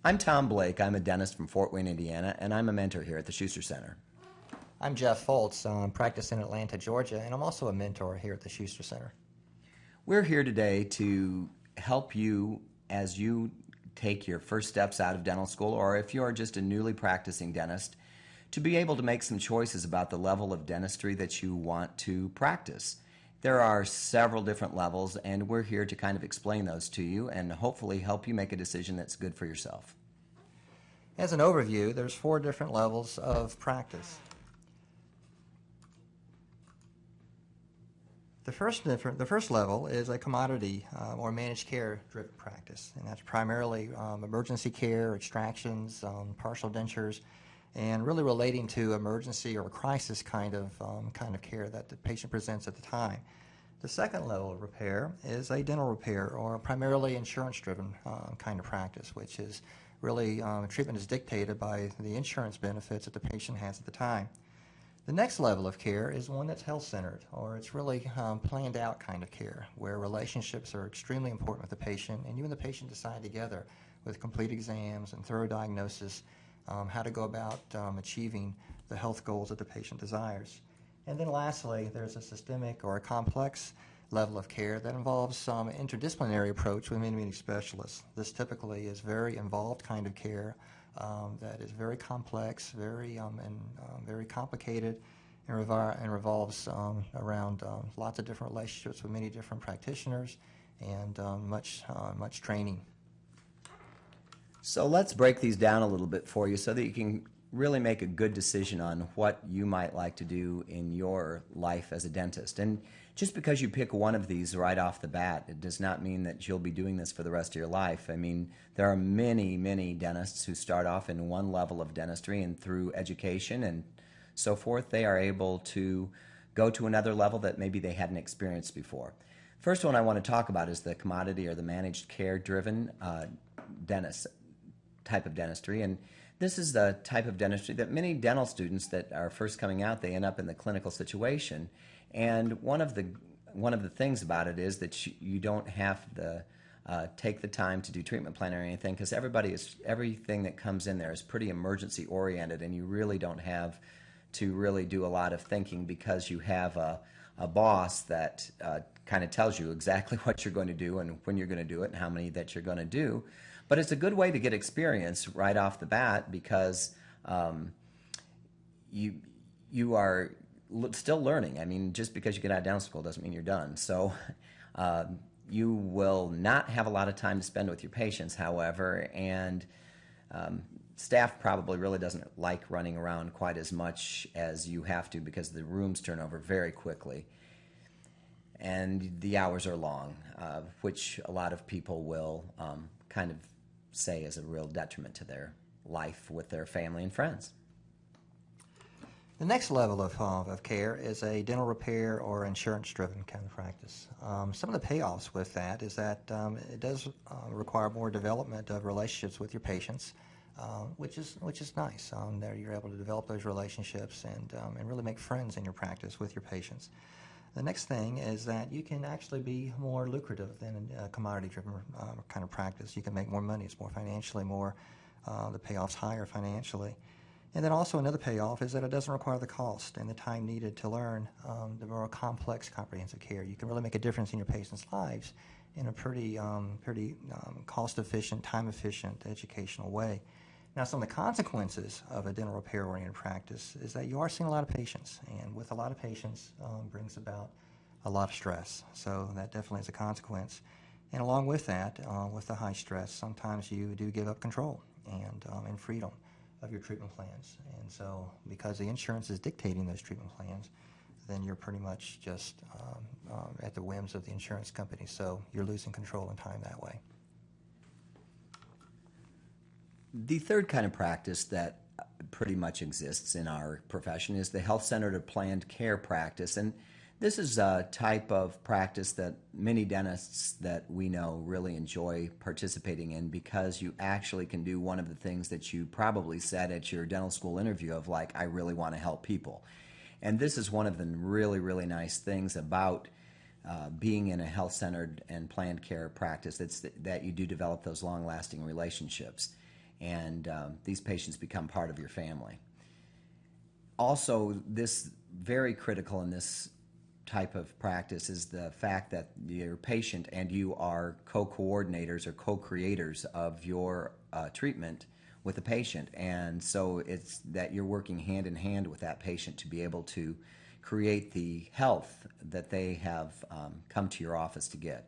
I'm Tom Blake. I'm a dentist from Fort Wayne, Indiana, and I'm a mentor here at the Schuster Center. I'm Jeff Foltz. I practice in Atlanta, Georgia, and I'm also a mentor here at the Schuster Center. We're here today to help you as you take your first steps out of dental school, or if you're just a newly practicing dentist, to be able to make some choices about the level of dentistry that you want to practice. There are several different levels, and we're here to kind of explain those to you and hopefully help you make a decision that's good for yourself. As an overview, there's 4 different levels of practice. The first level is a commodity or managed care driven practice, and that's primarily emergency care, extractions, partial dentures, and really relating to emergency or crisis kind of care that the patient presents at the time. The second level of repair is a dental repair or primarily insurance-driven kind of practice, which is really treatment is dictated by the insurance benefits that the patient has at the time. The next level of care is one that's health-centered, or it's really planned out kind of care, where relationships are extremely important with the patient, and you and the patient decide together with complete exams and thorough diagnosis how to go about achieving the health goals that the patient desires. And then lastly, there's a systemic or a complex level of care that involves some interdisciplinary approach with many specialists. This typically is very involved kind of care that is very complex, very complicated, and revolves around lots of different relationships with many different practitioners and much training. So let's break these down a little bit for you so that you can really make a good decision on what you might like to do in your life as a dentist. And just because you pick one of these right off the bat, it does not mean that you'll be doing this for the rest of your life. I mean, there are many dentists who start off in one level of dentistry, and through education and so forth, they are able to go to another level that maybe they hadn't experienced before. First one I want to talk about is the commodity or the managed care driven dentist type of dentistry. And this is the type of dentistry that many dental students that are first coming out, they end up in the clinical situation. And one of the things about it is that you don't have to take the time to do treatment plan or anything, because everything that comes in there is pretty emergency oriented, and you really don't have to really do a lot of thinking because you have a boss that kind of tells you exactly what you're going to do and when you're going to do it and how many that you're going to do. But it's a good way to get experience right off the bat because you are still learning. I mean, just because you get out of dental school doesn't mean you're done. So you will not have a lot of time to spend with your patients, however, and staff probably really doesn't like running around quite as much as you have to because the rooms turn over very quickly. And the hours are long, which a lot of people will kind of say is a real detriment to their life with their family and friends. The next level of care is a dental repair or insurance-driven kind of practice. Some of the payoffs with that is that it does require more development of relationships with your patients, which is nice. There you're able to develop those relationships and really make friends in your practice with your patients. The next thing is that you can actually be more lucrative than a commodity-driven kind of practice. You can make more money. It's more financially the payoff's higher financially. And then also another payoff is that it doesn't require the cost and the time needed to learn the more complex comprehensive care. You can really make a difference in your patients' lives in a pretty cost-efficient, time-efficient, educational way. Now, some of the consequences of a dental repair-oriented practice is that you are seeing a lot of patients, and with a lot of patients brings about a lot of stress. So that definitely is a consequence. And along with that, with the high stress, sometimes you do give up control and freedom of your treatment plans. And so because the insurance is dictating those treatment plans, then you're pretty much just at the whims of the insurance company. So you're losing control and time that way. The third kind of practice that pretty much exists in our profession is the health-centered or planned care practice. And this is a type of practice that many dentists that we know really enjoy participating in because you actually can do one of the things that you probably said at your dental school interview of like, I really want to help people. And this is one of the really nice things about being in a health-centered and planned care practice, that you do develop those long-lasting relationships. and these patients become part of your family. Also, this very critical in this type of practice is the fact that your patient and you are co-coordinators or co-creators of your treatment with the patient, and so it's that you're working hand in hand with that patient to be able to create the health that they have come to your office to get.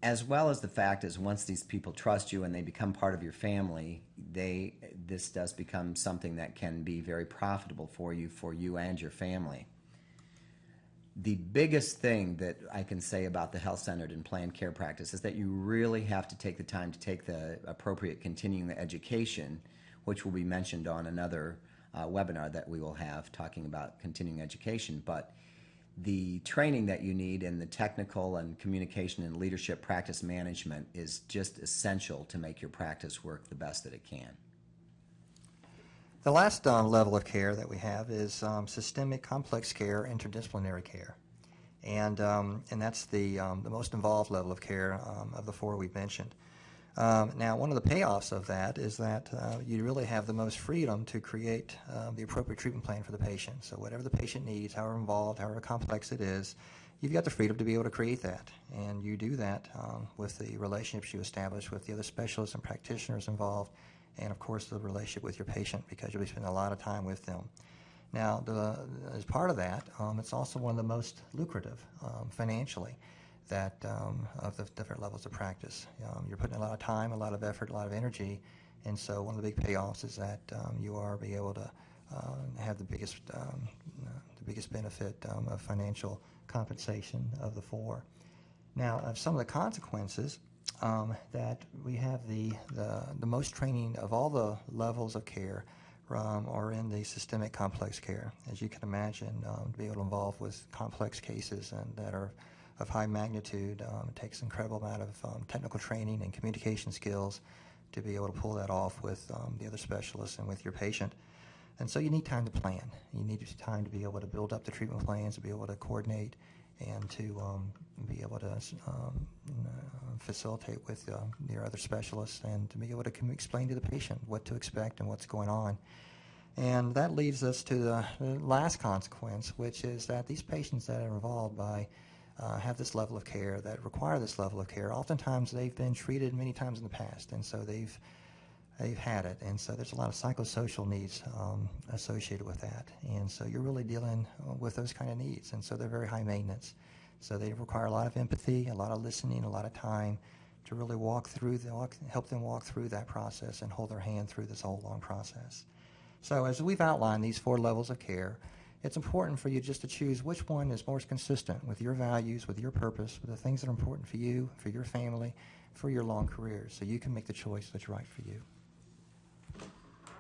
As well as the fact is, once these people trust you and they become part of your family, this does become something that can be very profitable for you and your family. The biggest thing that I can say about the health-centered and planned care practice is that you really have to take the time to take the appropriate continuing education, which will be mentioned on another webinar that we will have talking about continuing education. But the training that you need in the technical and communication and leadership practice management is just essential to make your practice work the best that it can. The last level of care that we have is systemic complex care, interdisciplinary care. And that's the most involved level of care of the four we've mentioned. Now, one of the payoffs of that is that you really have the most freedom to create the appropriate treatment plan for the patient. So whatever the patient needs, however involved, however complex it is, you've got the freedom to be able to create that. And you do that with the relationships you establish with the other specialists and practitioners involved, and of course the relationship with your patient, because you'll be spending a lot of time with them. Now, as part of that, it's also one of the most lucrative financially of the different levels of practice. You're putting a lot of time, a lot of effort, a lot of energy, and so one of the big payoffs is that you are be able to have the biggest benefit of financial compensation of the four. Now, of some of the consequences, that we have the most training of all the levels of care are in the systemic complex care. As you can imagine, to be able to involve with complex cases and that are of high magnitude, it takes an incredible amount of technical training and communication skills to be able to pull that off with the other specialists and with your patient. And so you need time to plan. You need time to be able to build up the treatment plans, to be able to coordinate, and to be able to facilitate with your other specialists, and to be able to explain to the patient what to expect and what's going on. And that leads us to the last consequence, which is that these patients that are involved have this level of care, that require this level of care, oftentimes they've been treated many times in the past, and so they've had it, and so there's a lot of psychosocial needs associated with that, and so you're really dealing with those kind of needs, and so they're very high maintenance. So they require a lot of empathy, a lot of listening, a lot of time to really help them walk through that process and hold their hand through this whole long process. So as we've outlined these four levels of care, it's important for you just to choose which one is most consistent with your values, with your purpose, with the things that are important for you, for your family, for your long career, so you can make the choice that's right for you.